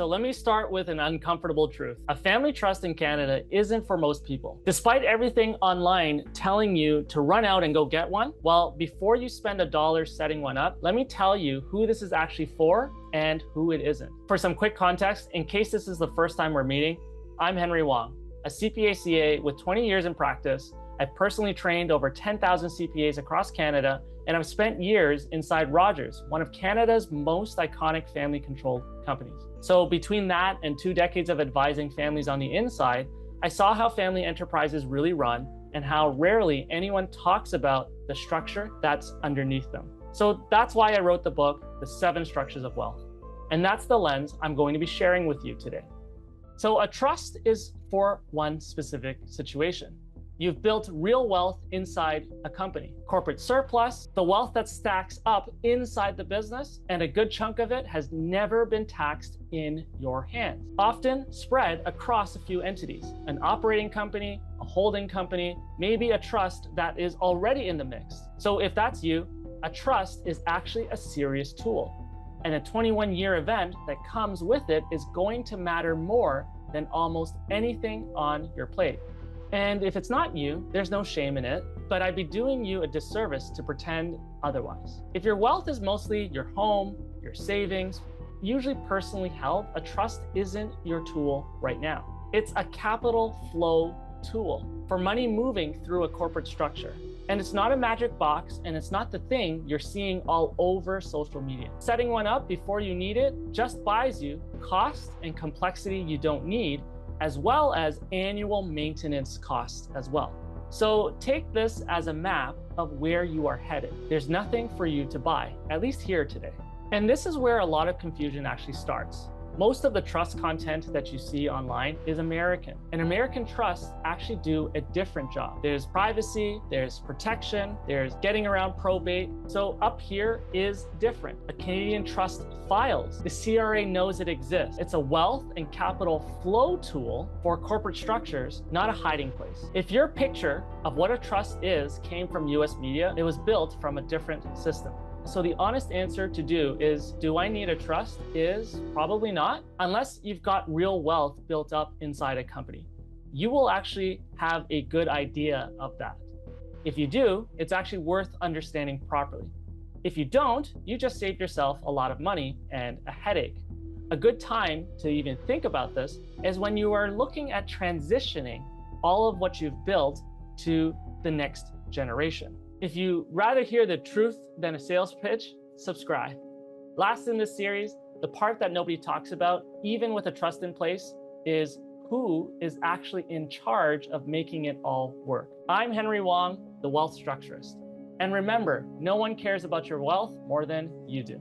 So let me start with an uncomfortable truth. A family trust in Canada isn't for most people. Despite everything online telling you to run out and go get one, well, before you spend $1 setting one up, let me tell you who this is actually for and who it isn't. For some quick context, in case this is the first time we're meeting, I'm Henry Wong, a CPA CA with 20 years in practice. I've personally trained over 10,000 CPAs across Canada, and I've spent years inside Rogers, one of Canada's most iconic family-controlled companies. So between that and 2 decades of advising families on the inside, I saw how family enterprises really run and how rarely anyone talks about the structure that's underneath them. So that's why I wrote the book, The 7 Structures of Wealth. And that's the lens I'm going to be sharing with you today. So a trust is for one specific situation. You've built real wealth inside a company. Corporate surplus, the wealth that stacks up inside the business, and a good chunk of it has never been taxed in your hands. Often spread across a few entities, an operating company, a holding company, maybe a trust that is already in the mix. So if that's you, a trust is actually a serious tool. And a 21-year event that comes with it is going to matter more than almost anything on your plate. And if it's not you, there's no shame in it, but I'd be doing you a disservice to pretend otherwise. If your wealth is mostly your home, your savings, usually personally held, a trust isn't your tool right now. It's a capital flow tool for money moving through a corporate structure. And it's not a magic box, and it's not the thing you're seeing all over social media. Setting one up before you need it just buys you cost and complexity you don't need, as well as annual maintenance costs as well. So take this as a map of where you are headed. There's nothing for you to buy, at least here today. And this is where a lot of confusion actually starts. Most of the trust content that you see online is American. And American trusts actually do a different job. There's privacy, there's protection, there's getting around probate. So up here is different. A Canadian trust files. The CRA knows it exists. It's a wealth and capital flow tool for corporate structures, not a hiding place. If your picture of what a trust is came from US media, it was built from a different system. So the honest answer to do I need a trust is probably not, unless you've got real wealth built up inside a company. You will actually have a good idea of that. If you do, it's actually worth understanding properly. If you don't, you just saved yourself a lot of money and a headache. A good time to even think about this is when you are looking at transitioning all of what you've built to the next generation. If you rather hear the truth than a sales pitch, subscribe. Last in this series, the part that nobody talks about, even with a trust in place, is who is actually in charge of making it all work. I'm Henry Wong, the Wealth Structurist. And remember, no one cares about your wealth more than you do.